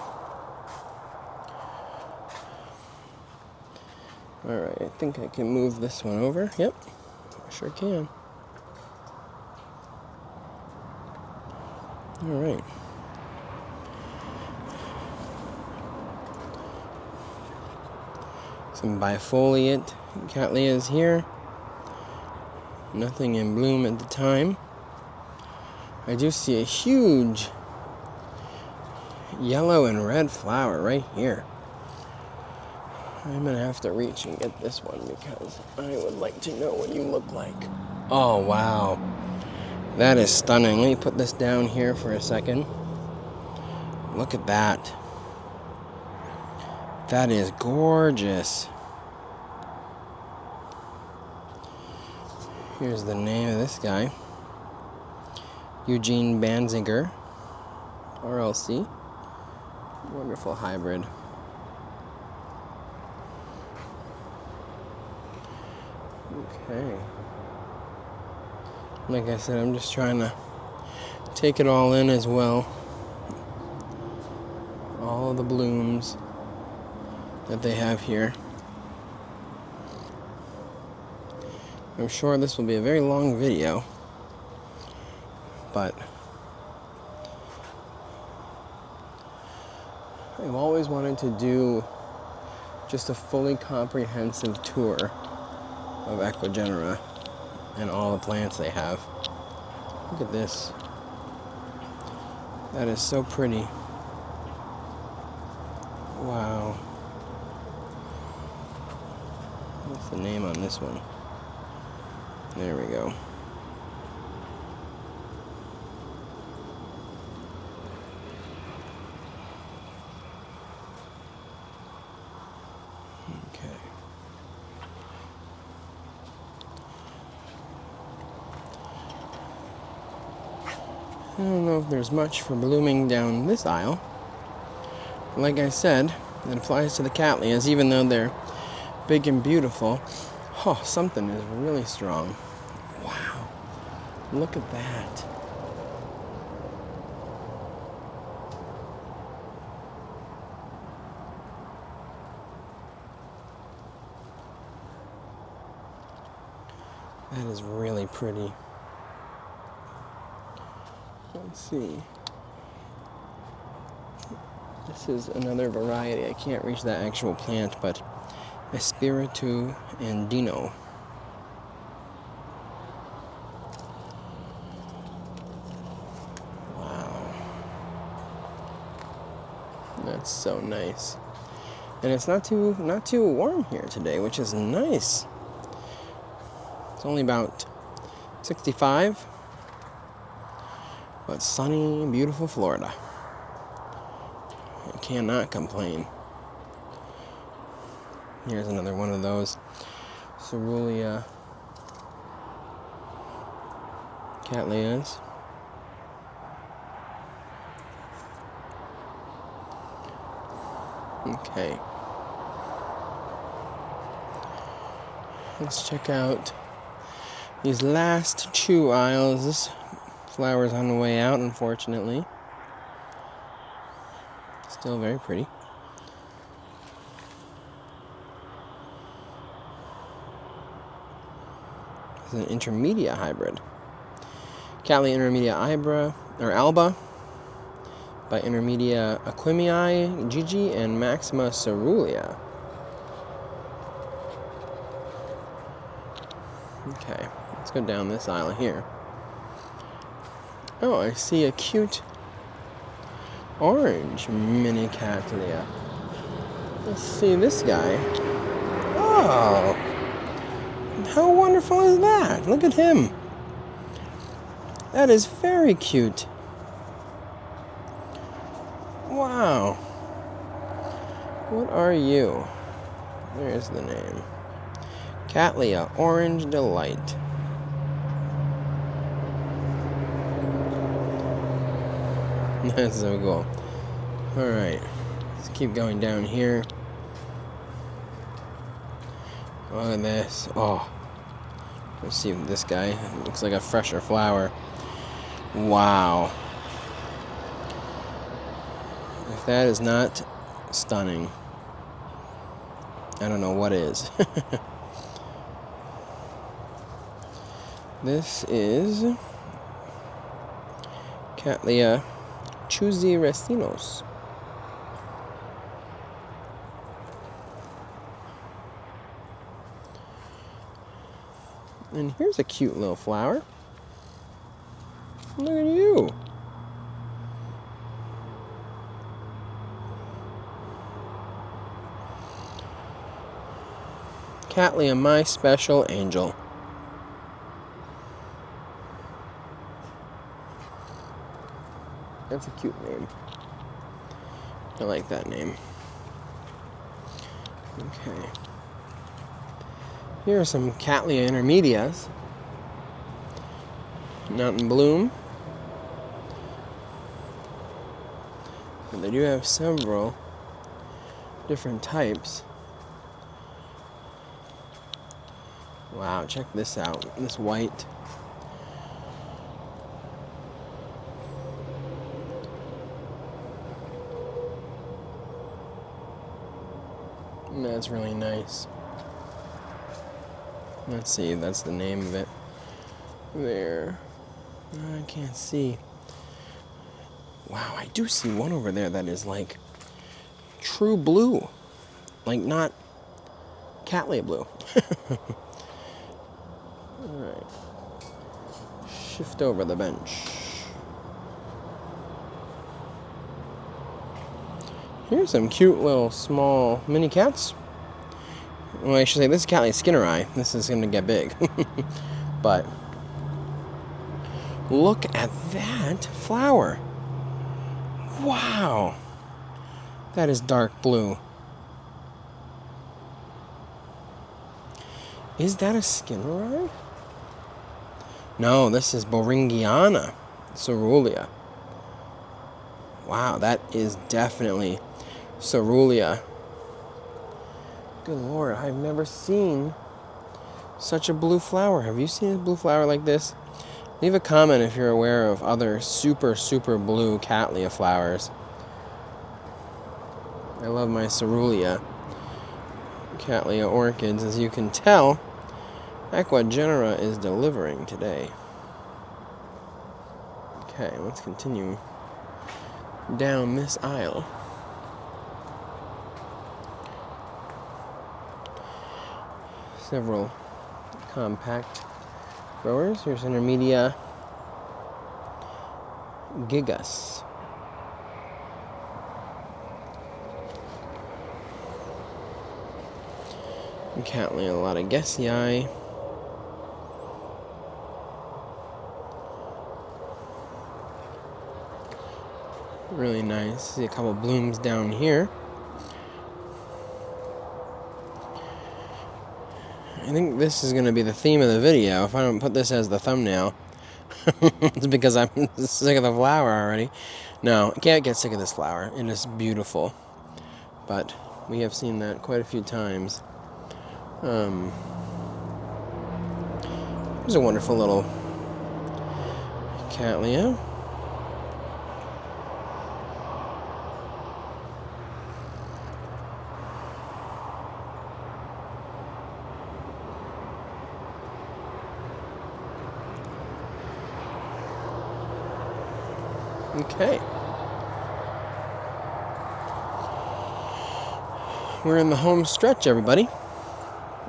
Alright, I think I can move this one over. Yep, I sure can. Alright. Some bifoliate Cattleyas here. Nothing in bloom at the time. I do see a huge yellow and red flower right here. I'm gonna have to reach and get this one because I would like to know what you look like. Oh wow, that is stunning. Let me put this down here for a second. Look at that. That is gorgeous. Here's the name of this guy. Eugene Banziger, RLC. Wonderful hybrid. Okay. Like I said, I'm just trying to take it all in as well. All of the blooms that they have here. I'm sure this will be a very long video, but I've always wanted to do just a fully comprehensive tour of Ecuagenera and all the plants they have. Look at this. That is so pretty. Wow. What's the name on this one? There we go. Okay. I don't know if there's much for blooming down this aisle. Like I said, it applies to the Cattleyas, even though they're big and beautiful. Oh, something is really strong. Wow. Look at that. That is really pretty. Let's see. This is another variety. I can't reach that actual plant, but Espiritu Andino. Wow. That's so nice. And it's not too warm here today, which is nice. It's only about 65, but sunny, beautiful Florida. I cannot complain. Here's another one of those Cattleya Cattleyas. Okay. Let's check out these last two aisles. This flower's on the way out, unfortunately. Still very pretty. It's an intermedia hybrid. Cattleya intermedia alba by Intermedia Aquimii, Gigi, and Maxima Cerulean. Okay, let's go down this aisle here. Oh, I see a cute orange mini Cattleya. Let's see this guy. Oh, how wonderful is that? Look at him. That is very cute. Wow. What are you? There's the name. Cattleya Orange Delight. That's so cool. Alright, let's keep going down here. Look at this. Oh, let's see this guy. Looks like a fresher flower. Wow. If that is not stunning, I don't know what is. This is Cattleya Chuzi Resinos. And here's a cute little flower. Look at you. Cattleya, My Special Angel. That's a cute name. I like that name. Okay. Here are some Cattleya intermedias. Not in bloom. But they do have several different types. Wow, check this out. This white. That's really nice. Let's see, that's the name of it. There. I can't see. Wow, I do see one over there that is like true blue. Like not Cattleya blue. Alright. Shift over the bench. Here's some cute little small mini cats. Well, I should say this is Cattleya skinneri. This is going to get big. But look at that flower. Wow. That is dark blue. Is that a skinneri? No, this is Boringiana Cerulean. Wow, that is definitely Cerulean. Good Lord, I've never seen such a blue flower. Have you seen a blue flower like this? Leave a comment if you're aware of other super, super blue Cattleya flowers. I love my Cerulean Cattleya orchids. As you can tell, Ecuagenera is delivering today. Okay, let's continue down this aisle. Several compact growers. Here's Intermedia gigas. Cattleya, a lot of Gessii. Really nice. See a couple blooms down here. I think this is going to be the theme of the video. If I don't put this as the thumbnail, it's because I'm sick of the flower already. No, I can't get sick of this flower. It is beautiful. But we have seen that quite a few times. There's a wonderful little Cattleya. Okay. We're in the home stretch, everybody.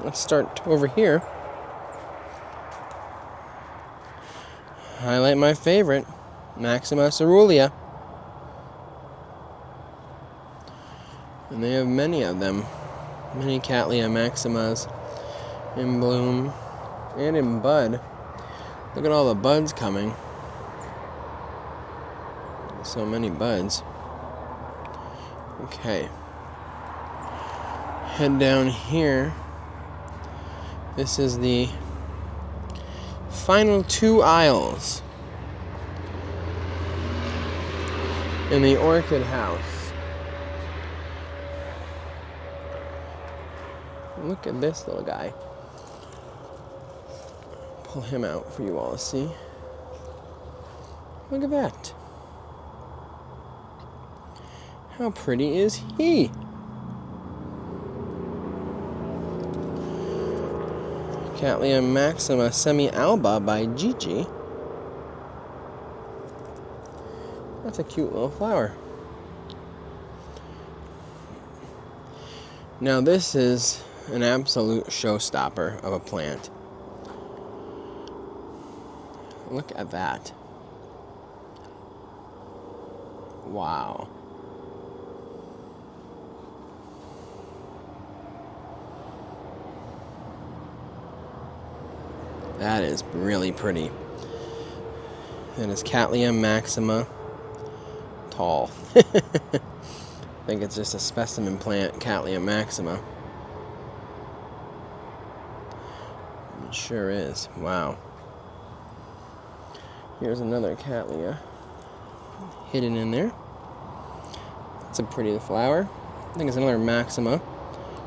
Let's start over here. Highlight my favorite, Maxima Cerulean. And they have many of them. Many Cattleya Maximas in bloom and in bud. Look at all the buds coming. So many buds. Okay. Head down here. This is the final two aisles in the orchid house. Look at this little guy. Pull him out for you all to see. Look at that. How pretty is he? Cattleya Maxima Semi-Alba by Gigi. That's a cute little flower. Now this is an absolute showstopper of a plant. Look at that. Wow. That is really pretty. That is Cattleya Maxima tall. I think it's just a specimen plant, Cattleya Maxima. It sure is. Wow. Here's another Cattleya hidden in there. It's a pretty flower. I think it's another Maxima.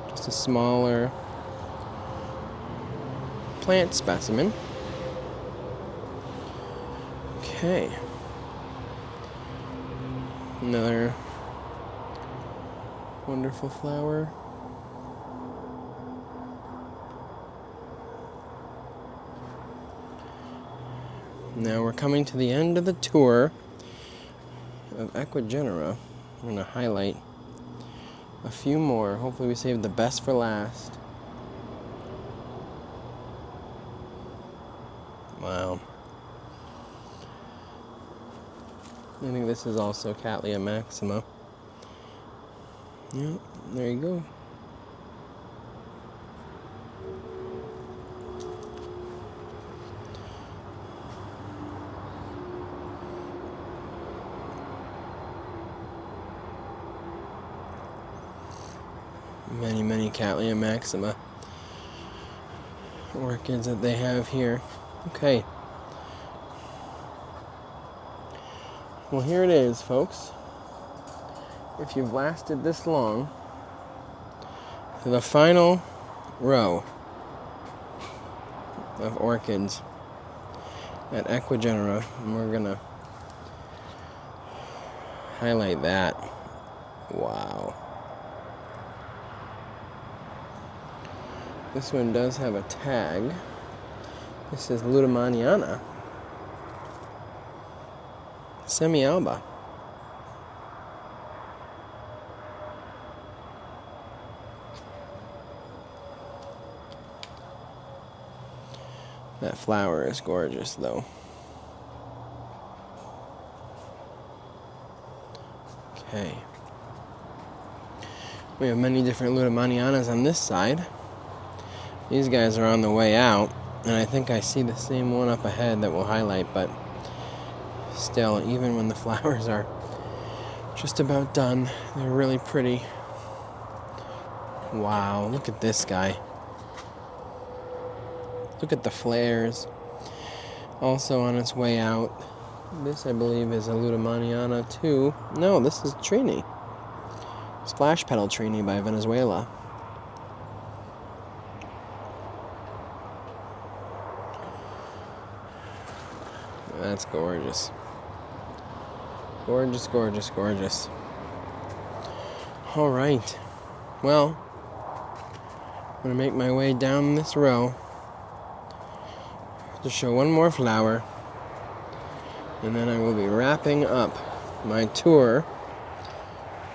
Just a smaller plant specimen. Okay. Another wonderful flower. Now we're coming to the end of the tour of Ecuagenera. I'm going to highlight a few more. Hopefully we saved the best for last. Wow. I think this is also Cattleya Maxima. Yep, there you go. Many, many Cattleya Maxima orchids that they have here. Okay. Well, here it is, folks. If you've lasted this long, the final row of orchids at Ecuagenera, and we're gonna highlight that. Wow. This one does have a tag. This is Lutamaniana, semi-alba. That flower is gorgeous, though. Okay. We have many different Lutamanianas on this side. These guys are on the way out, and I think I see the same one up ahead that we'll highlight, but still, even when the flowers are just about done, they're really pretty. Wow, look at this guy. Look at the flares. Also on its way out. This, I believe, is a Lutamaniana too. No, this is Trini. Splash Petal Trini by Venezuela. That's gorgeous. Gorgeous, gorgeous, gorgeous. All right. Well, I'm gonna make my way down this row to show one more flower, and then I will be wrapping up my tour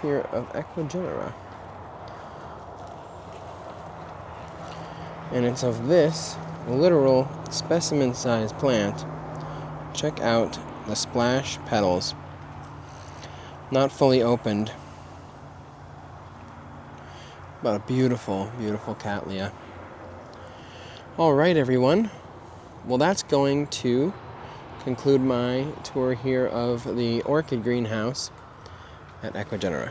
here of Ecuagenera. And it's of this literal specimen-sized plant. Check out the splash petals. Not fully opened, but a beautiful, beautiful Cattleya. All right, everyone. Well, that's going to conclude my tour here of the orchid greenhouse at Ecuagenera.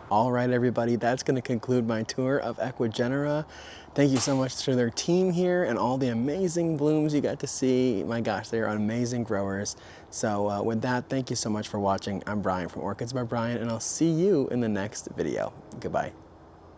All right, everybody, that's going to conclude my tour of Ecuagenera. Thank you so much to their team here and all the amazing blooms you got to see. My gosh, they are amazing growers. So with that, thank you so much for watching. I'm Bryan from Orchids by Bryan, and I'll see you in the next video. Goodbye.